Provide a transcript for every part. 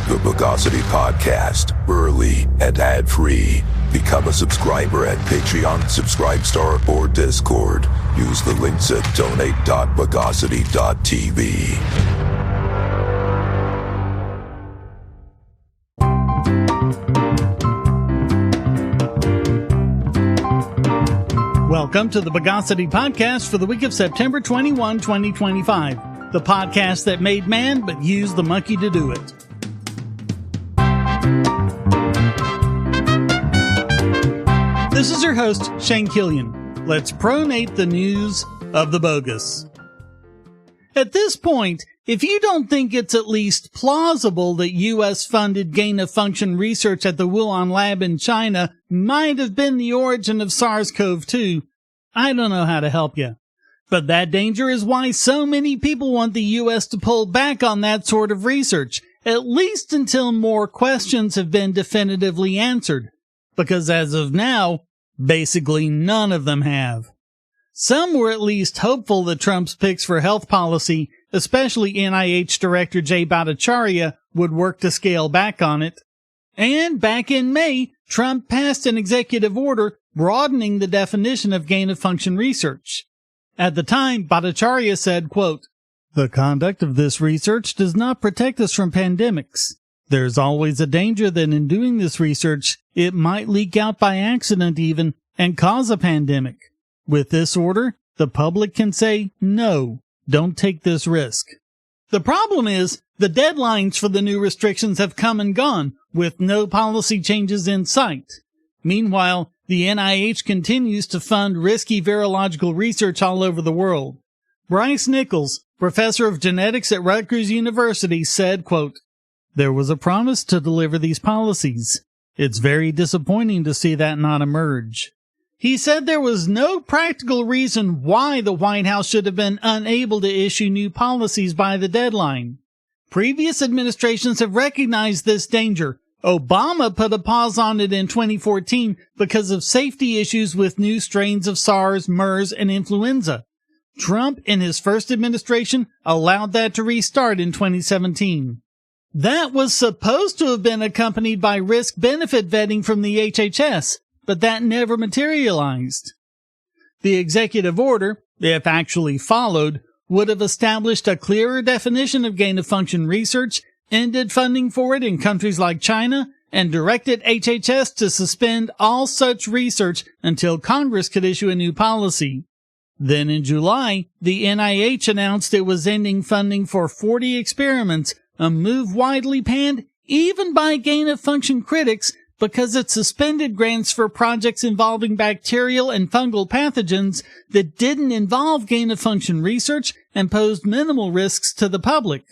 The Bogosity Podcast, early and ad-free. Become a subscriber at Patreon, Subscribestar, or Discord. Use the links at donate.bogosity.tv. Welcome to the Bogosity Podcast for the week of September 21, 2025. The podcast that made man but used the monkey to do it. This is your host, Shane Killian. Let's pronate the news of the bogus. At this point, if you don't think it's at least plausible that U.S.-funded gain-of-function research at the Wuhan lab in China might have been the origin of SARS-CoV-2, I don't know how to help you. But that danger is why so many people want the U.S. to pull back on that sort of research, at least until more questions have been definitively answered. Because as of now, basically none of them have. Some were at least hopeful that Trump's picks for health policy, especially NIH Director Jay Bhattacharya, would work to scale back on it. And back in May, Trump passed an executive order broadening the definition of gain-of-function research. At the time, Bhattacharya said, quote, "The conduct of this research does not protect us from pandemics. There's always a danger that in doing this research, it might leak out by accident even and cause a pandemic. With this order, the public can say, no, don't take this risk." The problem is, the deadlines for the new restrictions have come and gone, with no policy changes in sight. Meanwhile, the NIH continues to fund risky virological research all over the world. Bryce Nichols, professor of genetics at Rutgers University, said, quote, "There was a promise to deliver these policies. It's very disappointing to see that not emerge." He said there was no practical reason why the White House should have been unable to issue new policies by the deadline. Previous administrations have recognized this danger. Obama put a pause on it in 2014 because of safety issues with new strains of SARS, MERS, and influenza. Trump, in his first administration, allowed that to restart in 2017. That was supposed to have been accompanied by risk-benefit vetting from the HHS, but that never materialized. The executive order, if actually followed, would have established a clearer definition of gain-of-function research, ended funding for it in countries like China, and directed HHS to suspend all such research until Congress could issue a new policy. Then in July, the NIH announced it was ending funding for 40 experiments, a move widely panned even by gain-of-function critics because it suspended grants for projects involving bacterial and fungal pathogens that didn't involve gain-of-function research and posed minimal risks to the public.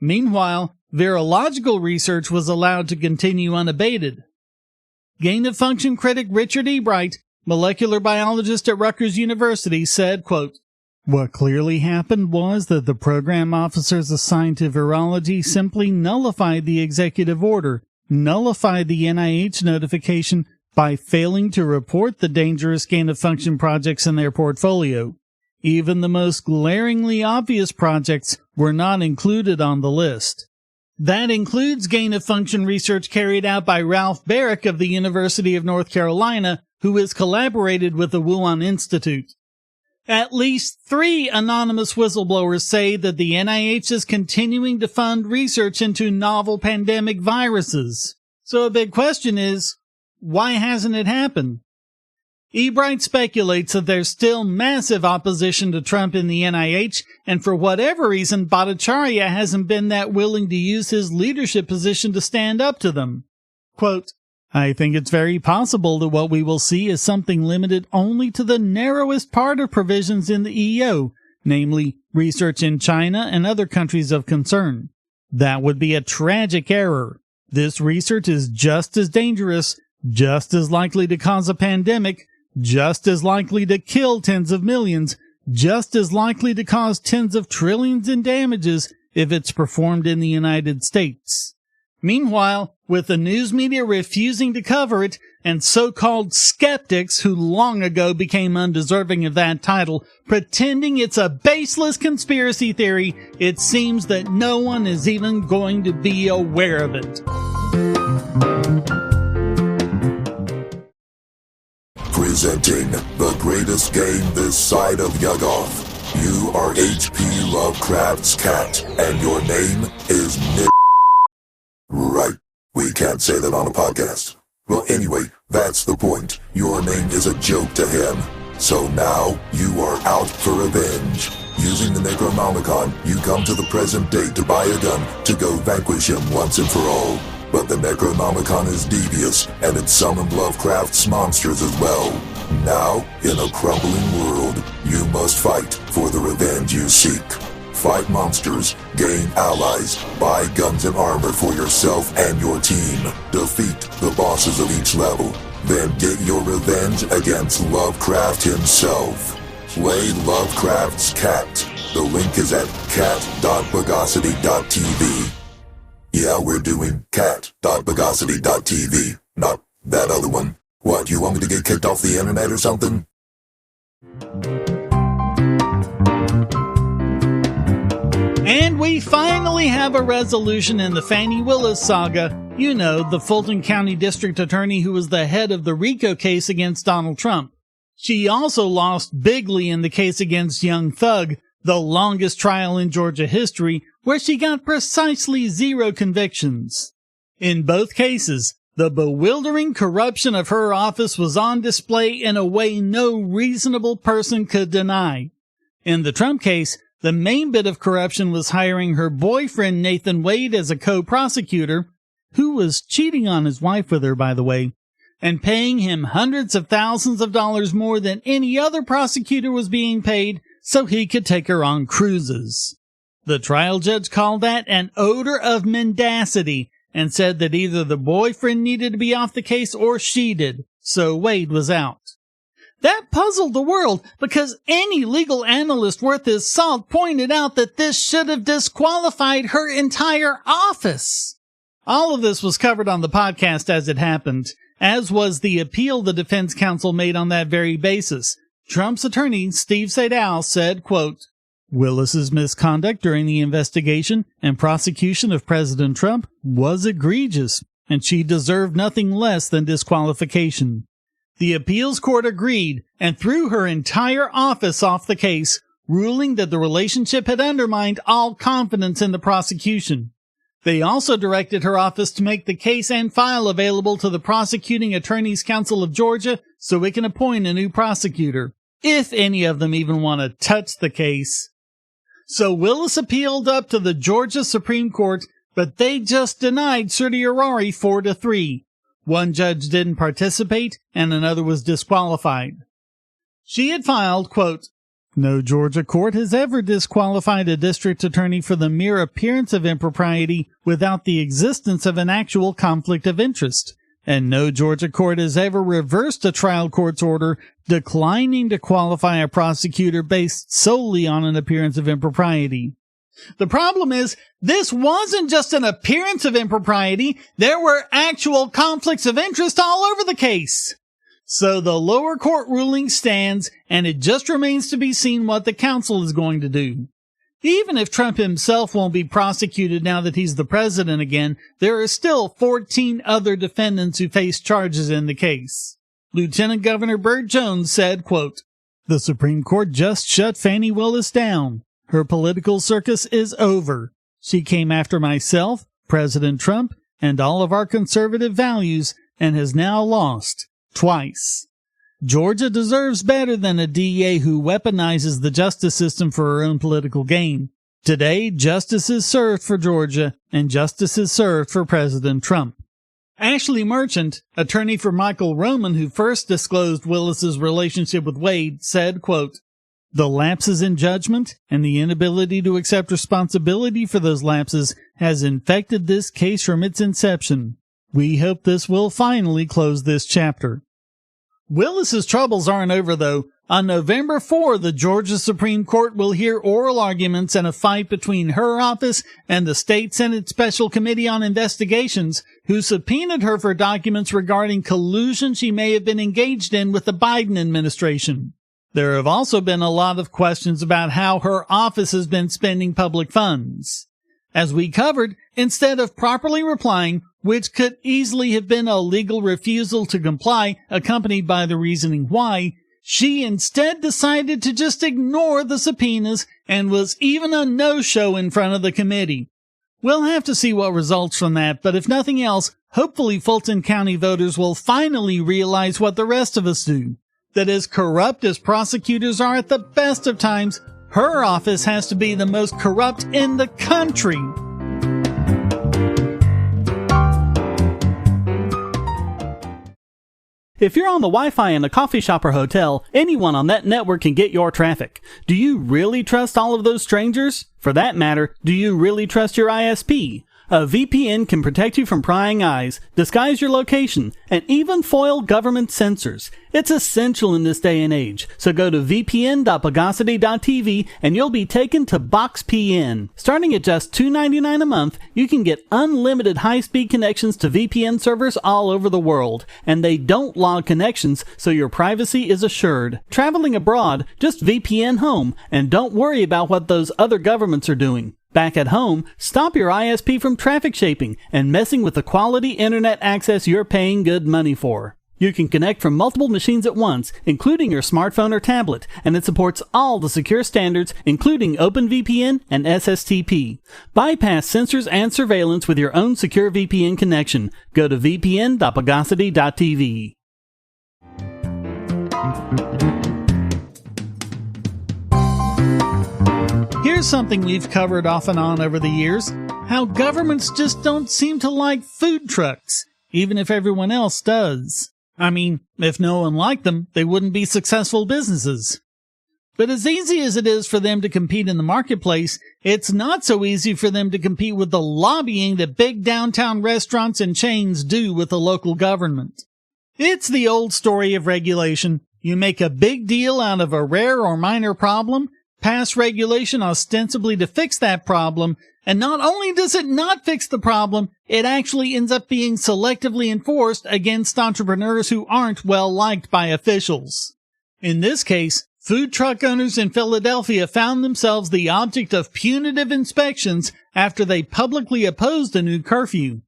Meanwhile, virological research was allowed to continue unabated. Gain-of-function critic Richard Ebright, molecular biologist at Rutgers University, said, quote, "What clearly happened was that the program officers assigned to virology simply nullified the executive order, nullified the NIH notification by failing to report the dangerous gain-of-function projects in their portfolio. Even the most glaringly obvious projects were not included on the list. That includes gain-of-function research carried out by Ralph Barrick of the University of North Carolina, who has collaborated with the Wuhan Institute. At least 3 anonymous whistleblowers say that the NIH is continuing to fund research into novel pandemic viruses. So a big question is, why hasn't it happened? Ebright speculates that there's still massive opposition to Trump in the NIH, and for whatever reason, Bhattacharya hasn't been that willing to use his leadership position to stand up to them. Quote, "I think it's very possible that what we will see is something limited only to the narrowest part of provisions in the EO, namely research in China and other countries of concern. That would be a tragic error. This research is just as dangerous, just as likely to cause a pandemic, just as likely to kill tens of millions, just as likely to cause tens of trillions in damages if it's performed in the United States. Meanwhile, with the news media refusing to cover it, and so-called skeptics who long ago became undeserving of that title, pretending it's a baseless conspiracy theory, it seems that no one is even going to be aware of it. Presenting the greatest game this side of Yugoth. You are H.P. Lovecraft's cat, and your name is Nick. Right, we can't say that on a podcast. Well, anyway, that's the point. Your name is a joke to him. So now, you are out for revenge. Using the Necronomicon, you come to the present day to buy a gun to go vanquish him once and for all. But the Necronomicon is devious, and it summoned Lovecraft's monsters as well. Now, in a crumbling world, you must fight for the revenge you seek. Fight monsters, gain allies, buy guns and armor for yourself and your team. Defeat the bosses of each level. Then get your revenge against Lovecraft himself. Play Lovecraft's cat. The link is at cat.bogosity.tv. Yeah, we're doing cat.bogosity.tv, not that other one. What, you want me to get kicked off the internet or something? And we finally have a resolution in the Fani Willis saga. You know, the Fulton County District Attorney who was the head of the RICO case against Donald Trump. She also lost bigly in the case against Young Thug, the longest trial in Georgia history, where she got precisely 0 convictions. In both cases, the bewildering corruption of her office was on display in a way no reasonable person could deny. In the Trump case, the main bit of corruption was hiring her boyfriend Nathan Wade as a co-prosecutor, who was cheating on his wife with her, by the way, and paying him hundreds of thousands of dollars more than any other prosecutor was being paid so he could take her on cruises. The trial judge called that an odor of mendacity and said that either the boyfriend needed to be off the case or she did, so Wade was out. That puzzled the world because any legal analyst worth his salt pointed out that this should have disqualified her entire office. All of this was covered on the podcast as it happened, as was the appeal the defense counsel made on that very basis. Trump's attorney, Steve Sadow, said, quote, Willis's misconduct during the investigation and prosecution of President Trump was egregious, and she deserved nothing less than disqualification. The appeals court agreed and threw her entire office off the case, ruling that the relationship had undermined all confidence in the prosecution. They also directed her office to make the case and file available to the Prosecuting Attorneys Council of Georgia so it can appoint a new prosecutor, if any of them even want to touch the case. So Willis appealed up to the Georgia Supreme Court, but they just denied certiorari 4-3. One judge didn't participate, and another was disqualified. She had filed, quote, No Georgia court has ever disqualified a district attorney for the mere appearance of impropriety without the existence of an actual conflict of interest, and no Georgia court has ever reversed a trial court's order declining to qualify a prosecutor based solely on an appearance of impropriety. The problem is, this wasn't just an appearance of impropriety, there were actual conflicts of interest all over the case. So the lower court ruling stands, and it just remains to be seen what the council is going to do. Even if Trump himself won't be prosecuted now that he's the president again, there are still 14 other defendants who face charges in the case. Lieutenant Governor Burt Jones said, quote, The Supreme Court just shut Fani Willis down. Her political circus is over. She came after myself, President Trump, and all of our conservative values, and has now lost. Twice. Georgia deserves better than a DA who weaponizes the justice system for her own political gain. Today, justice is served for Georgia, and justice is served for President Trump. Ashley Merchant, attorney for Michael Roman, who first disclosed Willis's relationship with Wade, said, quote, The lapses in judgment and the inability to accept responsibility for those lapses has infected this case from its inception. We hope this will finally close this chapter. Willis's troubles aren't over, though. On November 4, the Georgia Supreme Court will hear oral arguments in a fight between her office and the State Senate Special Committee on Investigations, who subpoenaed her for documents regarding collusion she may have been engaged in with the Biden administration. There have also been a lot of questions about how her office has been spending public funds. As we covered, instead of properly replying, which could easily have been a legal refusal to comply accompanied by the reasoning why, she instead decided to just ignore the subpoenas and was even a no-show in front of the committee. We'll have to see what results from that, but if nothing else, hopefully Fulton County voters will finally realize what the rest of us do. That as corrupt as prosecutors are at the best of times, her office has to be the most corrupt in the country. If you're on the Wi-Fi in a coffee shop or hotel, anyone on that network can get your traffic. Do you really trust all of those strangers? For that matter, do you really trust your ISP? A VPN can protect you from prying eyes, disguise your location, and even foil government censors. It's essential in this day and age, so go to vpn.bogosity.tv and you'll be taken to BoxPN. Starting at just $2.99 a month, you can get unlimited high-speed connections to VPN servers all over the world, and they don't log connections, so your privacy is assured. Traveling abroad, just VPN home, and don't worry about what those other governments are doing. Back at home, stop your ISP from traffic shaping and messing with the quality internet access you're paying good money for. You can connect from multiple machines at once, including your smartphone or tablet, and it supports all the secure standards, including OpenVPN and SSTP. Bypass censors and surveillance with your own secure VPN connection. Go to vpn.bogosity.tv. Here's something we've covered off and on over the years, how governments just don't seem to like food trucks, even if everyone else does. I mean, if no one liked them, they wouldn't be successful businesses. But as easy as it is for them to compete in the marketplace, it's not so easy for them to compete with the lobbying that big downtown restaurants and chains do with the local government. It's the old story of regulation. You make a big deal out of a rare or minor problem, pass regulation ostensibly to fix that problem, and not only does it not fix the problem, it actually ends up being selectively enforced against entrepreneurs who aren't well liked by officials. In this case, food truck owners in Philadelphia found themselves the object of punitive inspections after they publicly opposed a new curfew.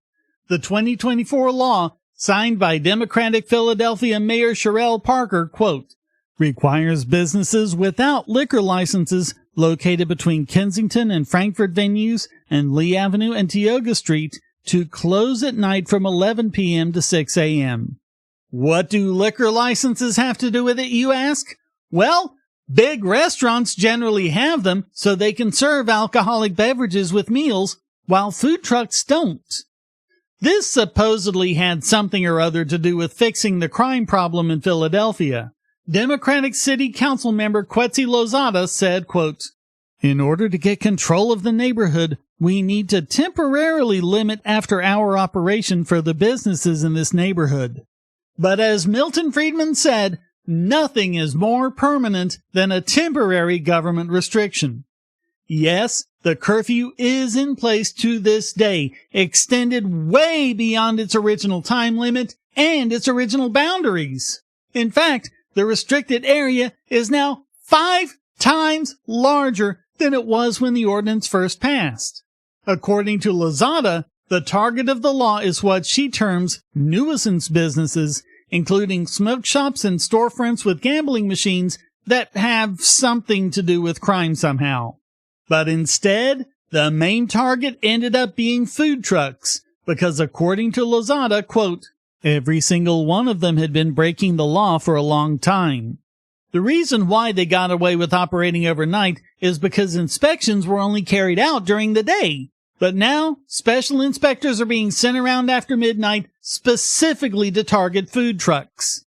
The 2024 law, signed by Democratic Philadelphia Mayor Sherelle Parker, quote, requires businesses without liquor licenses located between Kensington and Frankfort venues and Lee Avenue and Tioga Street to close at night from 11 p.m. to 6 a.m. What do liquor licenses have to do with it, you ask? Well, big restaurants generally have them so they can serve alcoholic beverages with meals, while food trucks don't. This supposedly had something or other to do with fixing the crime problem in Philadelphia. Democratic City Council member Quetzy Lozada said, quote, in order to get control of the neighborhood, we need to temporarily limit after-hour operation for the businesses in this neighborhood. But as Milton Friedman said, nothing is more permanent than a temporary government restriction. Yes, the curfew is in place to this day, extended way beyond its original time limit and its original boundaries. In fact, the restricted area is now 5 times larger than it was when the ordinance first passed. According to Lozada, the target of the law is what she terms nuisance businesses, including smoke shops and storefronts with gambling machines that have something to do with crime somehow. But instead, the main target ended up being food trucks, because according to Lozada, quote, every single one of them had been breaking the law for a long time. The reason why they got away with operating overnight is because inspections were only carried out during the day. But now, special inspectors are being sent around after midnight specifically to target food trucks.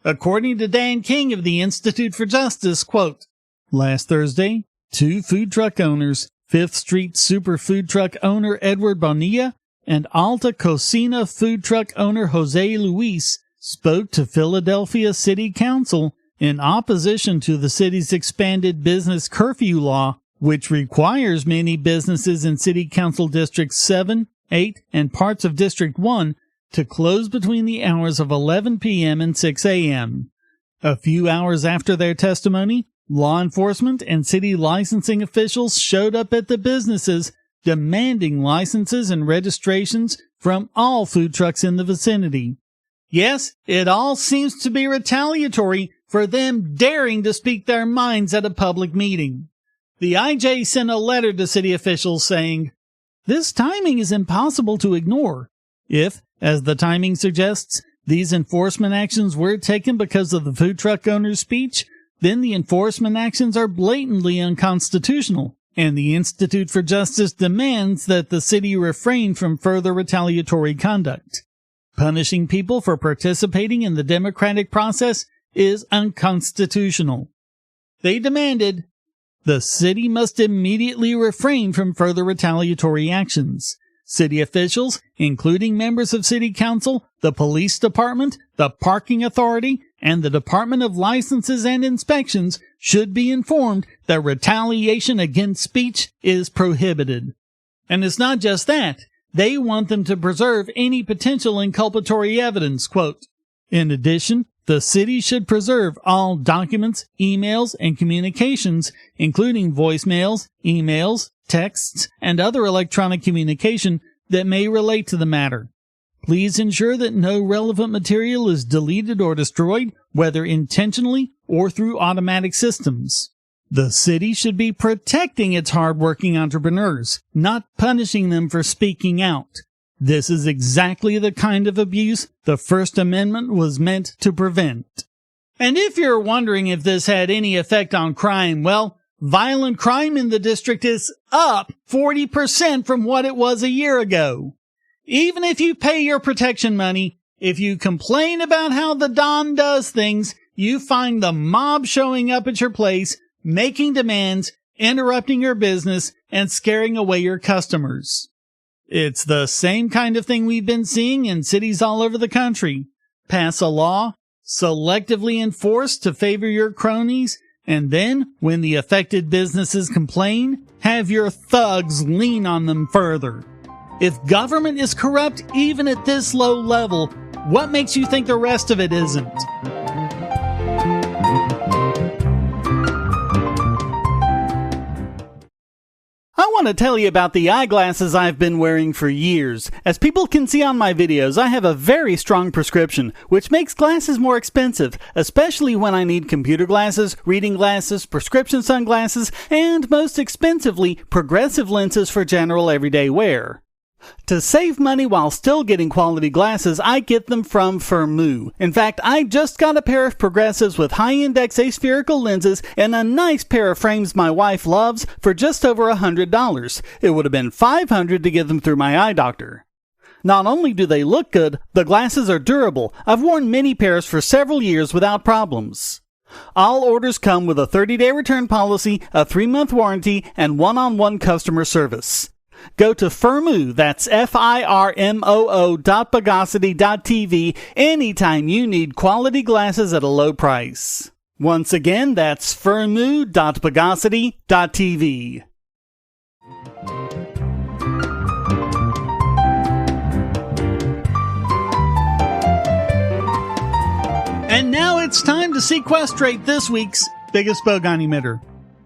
According to Dan King of the Institute for Justice, quote, last Thursday, 2 food truck owners, 5th Street Super Food Truck owner Edward Bonilla and Alta Cocina food truck owner Jose Luis, spoke to Philadelphia City Council in opposition to the city's expanded business curfew law, which requires many businesses in City Council Districts 7, 8, and parts of District 1 to close between the hours of 11 p.m. and 6 a.m. A few hours after their testimony, law enforcement and city licensing officials showed up at the businesses demanding licenses and registrations from all food trucks in the vicinity. Yes, it all seems to be retaliatory for them daring to speak their minds at a public meeting. The IJ sent a letter to city officials saying, "This timing is impossible to ignore. If, as the timing suggests, these enforcement actions were taken because of the food truck owner's speech, then the enforcement actions are blatantly unconstitutional, and the Institute for Justice demands that the city refrain from further retaliatory conduct. Punishing people for participating in the democratic process is unconstitutional." They demanded, the city must immediately refrain from further retaliatory actions. City officials, including members of City Council, the Police Department, the Parking Authority, and the Department of Licenses and Inspections, should be informed that retaliation against speech is prohibited. And it's not just that. They want them to preserve any potential inculpatory evidence, quote, "In addition, the city should preserve all documents, emails, and communications, including voicemails, emails, texts, and other electronic communication that may relate to the matter. Please ensure that no relevant material is deleted or destroyed, whether intentionally or through automatic systems. The city should be protecting its hardworking entrepreneurs, not punishing them for speaking out. This is exactly the kind of abuse the First Amendment was meant to prevent." And if you're wondering if this had any effect on crime, well, violent crime in the district is up 40% from what it was a year ago. Even if you pay your protection money, if you complain about how the Don does things, you find the mob showing up at your place, making demands, interrupting your business, and scaring away your customers. It's the same kind of thing we've been seeing in cities all over the country. Pass a law, selectively enforce to favor your cronies, and then, when the affected businesses complain, have your thugs lean on them further. If government is corrupt even at this low level, what makes you think the rest of it isn't? I want to tell you about the eyeglasses I've been wearing for years. As people can see on my videos, I have a very strong prescription, which makes glasses more expensive, especially when I need computer glasses, reading glasses, prescription sunglasses, and most expensively, progressive lenses for general everyday wear. To save money while still getting quality glasses, I get them from Firmoo. In fact, I just got a pair of progressives with high-index aspherical lenses and a nice pair of frames my wife loves for just over $100. It would have been $500 to get them through my eye doctor. Not only do they look good, the glasses are durable. I've worn many pairs for several years without problems. All orders come with a 30-day return policy, a 3-month warranty, and one-on-one customer service. Go to Firmoo, that's FIRMOO.Bogosity.tv anytime you need quality glasses at a low price. Once again, that's Firmoo.Bogosity.tv. And now it's time to sequestrate this week's biggest Bogon emitter.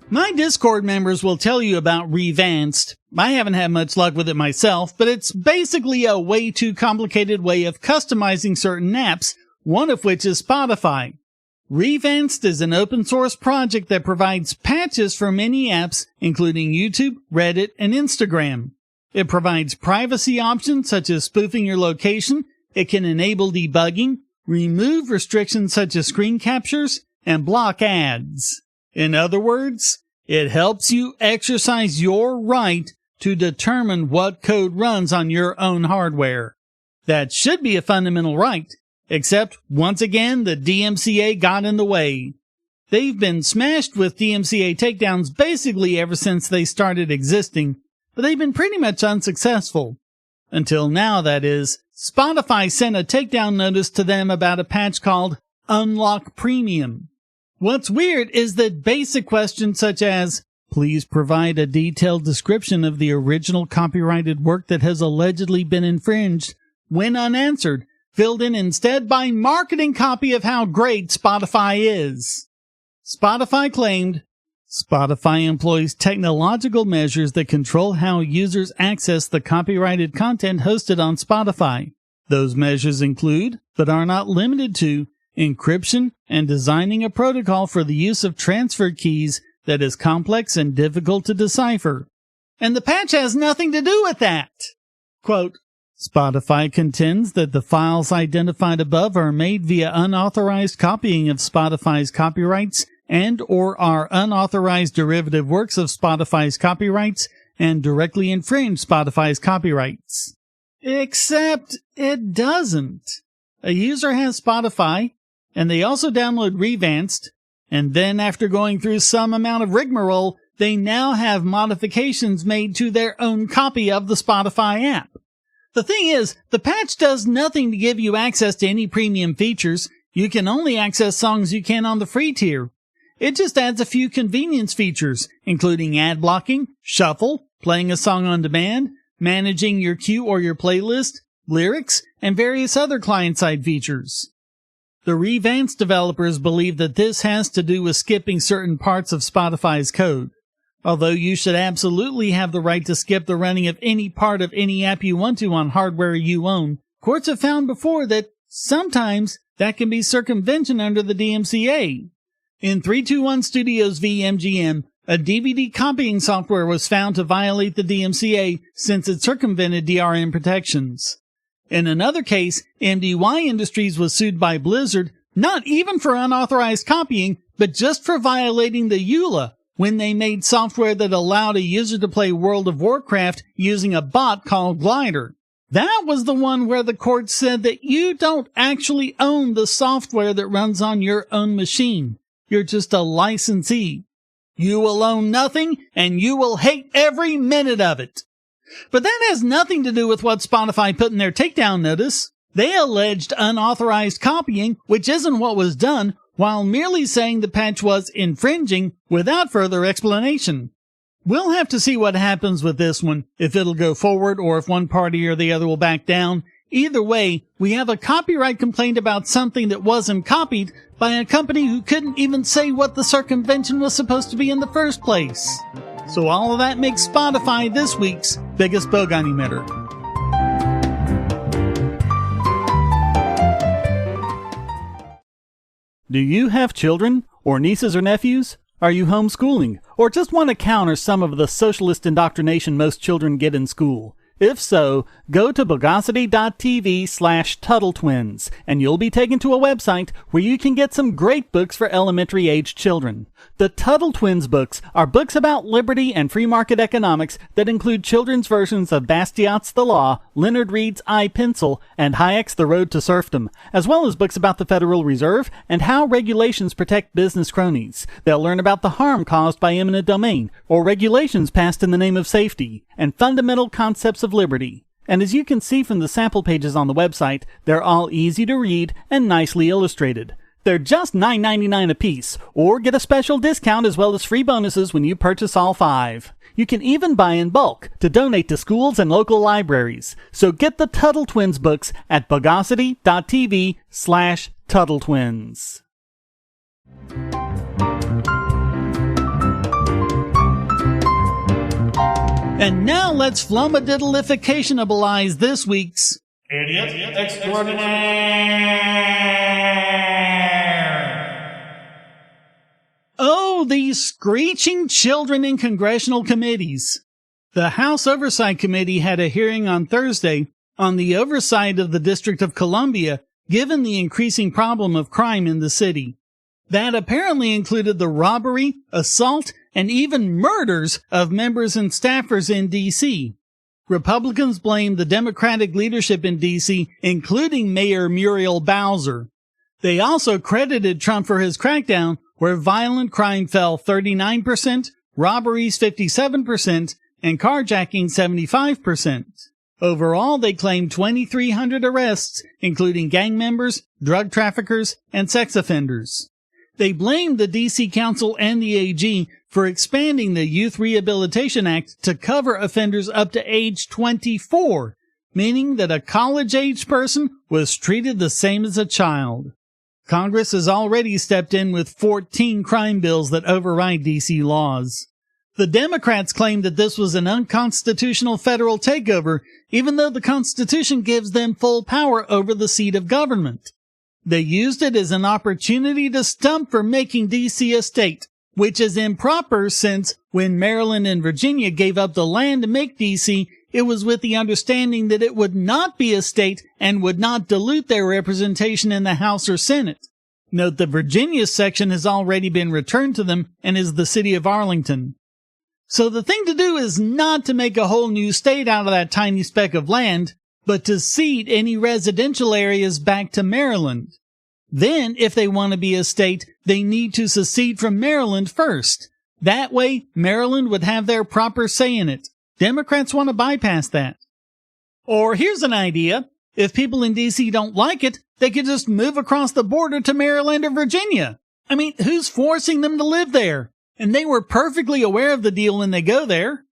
My Discord members will tell you about Revanced. I haven't had much luck with it myself, but it's basically a way too complicated way of customizing certain apps, one of which is Spotify. Revanced is an open source project that provides patches for many apps, including YouTube, Reddit, and Instagram. It provides privacy options such as spoofing your location, it can enable debugging, remove restrictions such as screen captures, and block ads. In other words, it helps you exercise your right to determine what code runs on your own hardware. That should be a fundamental right, except once again the DMCA got in the way. They've been smashed with DMCA takedowns basically ever since they started existing, but they've been pretty much unsuccessful. Until now, that is. Spotify sent a takedown notice to them about a patch called Unlock Premium. What's weird is that basic questions such as, please provide a detailed description of the original copyrighted work that has allegedly been infringed, when unanswered, filled in instead by marketing copy of how great Spotify is. Spotify claimed, Spotify employs technological measures that control how users access the copyrighted content hosted on Spotify. Those measures include, but are not limited to, encryption and designing a protocol for the use of transfer keys that is complex and difficult to decipher. And the patch has nothing to do with that. Quote, Spotify contends that the files identified above are made via unauthorized copying of Spotify's copyrights and or are unauthorized derivative works of Spotify's copyrights and directly infringe Spotify's copyrights. Except it doesn't. A user has Spotify, and they also download Revanced, and then after going through some amount of rigmarole, they now have modifications made to their own copy of the Spotify app. The thing is, the patch does nothing to give you access to any premium features. You can only access songs you can on the free tier. It just adds a few convenience features, including ad blocking, shuffle, playing a song on demand, managing your queue or your playlist, lyrics, and various other client-side features. The Revanced developers believe that this has to do with skipping certain parts of Spotify's code. Although you should absolutely have the right to skip the running of any part of any app you want to on hardware you own, courts have found before that sometimes that can be circumvention under the DMCA. In 321 Studios v. MGM, a DVD copying software was found to violate the DMCA since it circumvented DRM protections. In another case, MDY Industries was sued by Blizzard, not even for unauthorized copying, but just for violating the EULA when they made software that allowed a user to play World of Warcraft using a bot called Glider. That was the one where the court said that you don't actually own the software that runs on your own machine. You're just a licensee. You will own nothing, and you will hate every minute of it. But that has nothing to do with what Spotify put in their takedown notice. They alleged unauthorized copying, which isn't what was done, while merely saying the patch was infringing without further explanation. We'll have to see what happens with this one, if it'll go forward or if one party or the other will back down. Either way, we have a copyright complaint about something that wasn't copied by a company who couldn't even say what the circumvention was supposed to be in the first place. So all of that makes Spotify this week's biggest Bogon emitter. Do you have children, or nieces or nephews? Are you homeschooling, or just want to counter some of the socialist indoctrination most children get in school? If so, go to Bogosity.tv/TuttleTwins, and you'll be taken to a website where you can get some great books for elementary-age children. The Tuttle Twins books are books about liberty and free market economics that include children's versions of Bastiat's The Law, Leonard Read's I, Pencil, and Hayek's The Road to Serfdom, as well as books about the Federal Reserve and how regulations protect business cronies. They'll learn about the harm caused by eminent domain, or regulations passed in the name of safety, and fundamental concepts of liberty. And as you can see from the sample pages on the website, they're all easy to read and nicely illustrated. They're just $9.99 a piece, or get a special discount as well as free bonuses when you purchase all 5. You can even buy in bulk to donate to schools and local libraries. So get the Tuttle Twins books at Bogosity.tv/TuttleTwins. And now let's flumadiddleificationabilize this week's Idiot Extraordinaire. Oh, these screeching children in congressional committees. The House Oversight Committee had a hearing on Thursday on the oversight of the District of Columbia, given the increasing problem of crime in the city. That apparently included the robbery, assault, and even murders of members and staffers in D.C. Republicans blamed the Democratic leadership in D.C., including Mayor Muriel Bowser. They also credited Trump for his crackdown, where violent crime fell 39%, robberies 57%, and carjacking 75%. Overall, they claimed 2,300 arrests, including gang members, drug traffickers, and sex offenders. They blamed the D.C. Council and the AG for expanding the Youth Rehabilitation Act to cover offenders up to age 24, meaning that a college-age person was treated the same as a child. Congress has already stepped in with 14 crime bills that override D.C. laws. The Democrats claimed that this was an unconstitutional federal takeover, even though the Constitution gives them full power over the seat of government. They used it as an opportunity to stump for making D.C. a state, which is improper since when Maryland and Virginia gave up the land to make D.C., it was with the understanding that it would not be a state and would not dilute their representation in the House or Senate. Note that Virginia's section has already been returned to them and is the city of Arlington. So the thing to do is not to make a whole new state out of that tiny speck of land, but to cede any residential areas back to Maryland. Then, if they want to be a state, they need to secede from Maryland first. That way, Maryland would have their proper say in it. Democrats want to bypass that. Or here's an idea. If people in D.C. don't like it, they could just move across the border to Maryland or Virginia. I mean, who's forcing them to live there? And they were perfectly aware of the deal when they go there.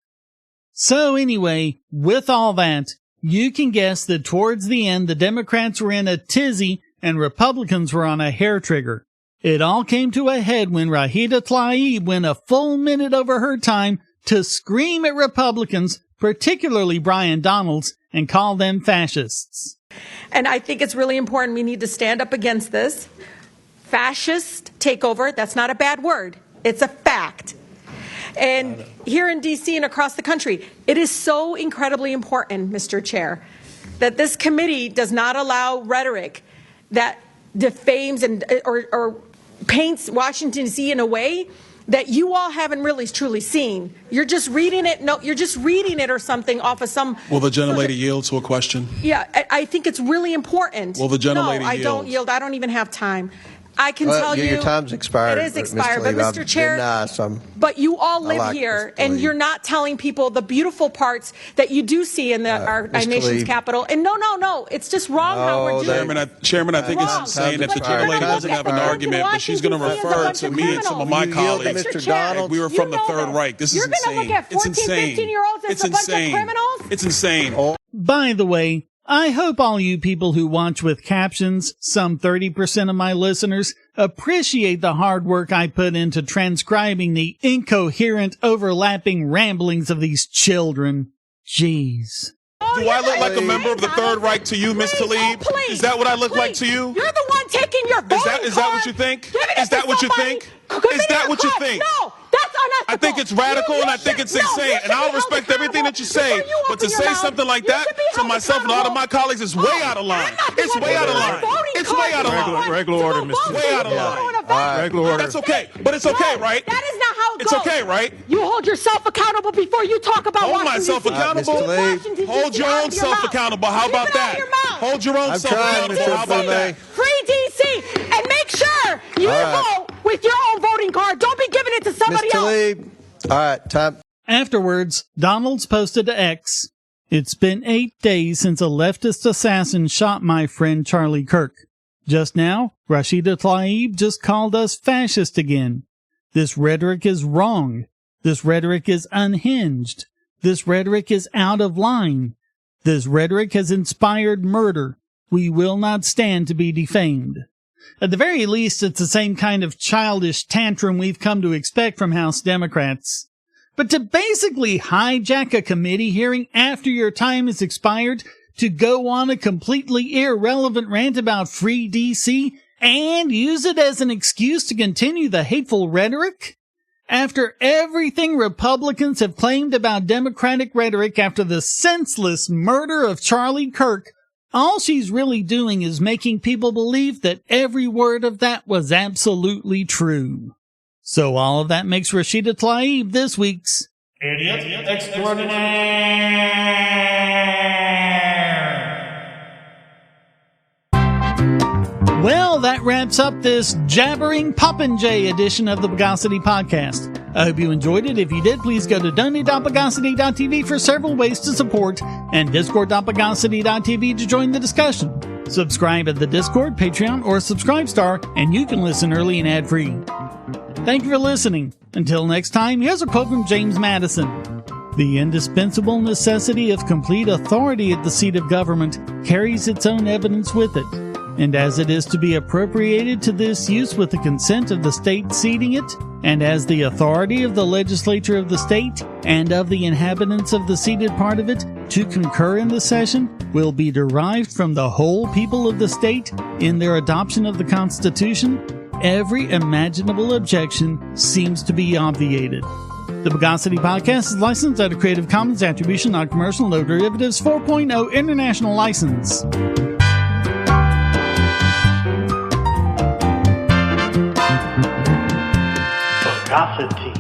So anyway, with all that, you can guess that towards the end, the Democrats were in a tizzy and Republicans were on a hair trigger. It all came to a head when Rashida Tlaib went a full minute over her time to scream at Republicans, particularly Brian Donalds, and call them fascists. And I think it's really important we need to stand up against this. Fascist takeover, that's not a bad word. It's a fact. And here in D.C. and across the country, it is so incredibly important, Mr. Chair, that this committee does not allow rhetoric that defames and or paints Washington, D.C. in a way that you all haven't really truly seen. You're just reading it. No, you're just reading it or something off of some. Will the gentlelady yield to a question? Yeah, I think it's really important. Will the gentlelady yield? No, I don't yield. I don't even have time. I can tell you. Your time's expired. It is expired, but Mr. Chair, nice. but you all live here, and you're not telling people the beautiful parts that you do see in our nation's capital. And no, it's just wrong how we're doing. Chairman, I think it's insane that the gentlelady doesn't have an argument, but she's going to refer to me and some of my colleagues. We were from the Third Reich. This is insane. You're going to look at 14, 15-year-olds as a bunch of criminals? It's insane. By the way, I hope all you people who watch with captions, some 30% of my listeners, appreciate the hard work I put into transcribing the incoherent, overlapping ramblings of these children. Jeez. Do I look like a member of the Third Reich to you, Ms. Tlaib? Is that what I look like to you? You're the one taking your voting Is that what you think? Is that what you think? Is that what you think? No, that's unethical. I think it's radical and I think it's insane. And I'll respect everything that you say. But to say something like that to myself and a lot of my colleagues is way out of line. It's way out of line. It's way out of line. Regular order, Mr. Way out of line. Regular order. That's okay. But it's okay, right? That is not how it goes. It's okay, right? You hold yourself accountable before you talk about Hold myself accountable. Hold your own self accountable. How about that? Hold your own self accountable. How about that? Free DC and make sure you vote with your own voting card. Don't be giving it to somebody else. Tlaib. All right, time. Afterwards, Donalds posted to X, "It's been 8 days since a leftist assassin shot my friend Charlie Kirk. Just now, Rashida Tlaib just called us fascist again. This rhetoric is wrong. This rhetoric is unhinged. This rhetoric is out of line. This rhetoric has inspired murder. We will not stand to be defamed." At the very least, it's the same kind of childish tantrum we've come to expect from House Democrats. But to basically hijack a committee hearing after your time has expired to go on a completely irrelevant rant about free DC and use it as an excuse to continue the hateful rhetoric? After everything Republicans have claimed about Democratic rhetoric after the senseless murder of Charlie Kirk, all she's really doing is making people believe that every word of that was absolutely true. So all of that makes Rashida Tlaib this week's Idiot Extraordinaire. Well, that wraps up this jabbering popinjay edition of the Bogosity podcast. I hope you enjoyed it. If you did, please go to donate.bogosity.tv for several ways to support and discord.bogosity.tv to join the discussion. Subscribe at the Discord, Patreon, or Subscribe Star, and you can listen early and ad-free. Thank you for listening. Until next time, here's a quote from James Madison. The indispensable necessity of complete authority at the seat of government carries its own evidence with it, and as it is to be appropriated to this use with the consent of the state ceding it, and as the authority of the legislature of the state and of the inhabitants of the ceded part of it to concur in the cession will be derived from the whole people of the state in their adoption of the Constitution, every imaginable objection seems to be obviated. The Bogosity podcast is licensed under Creative Commons Attribution, Non-Commercial, No Derivatives 4.0 International License. Bogosity.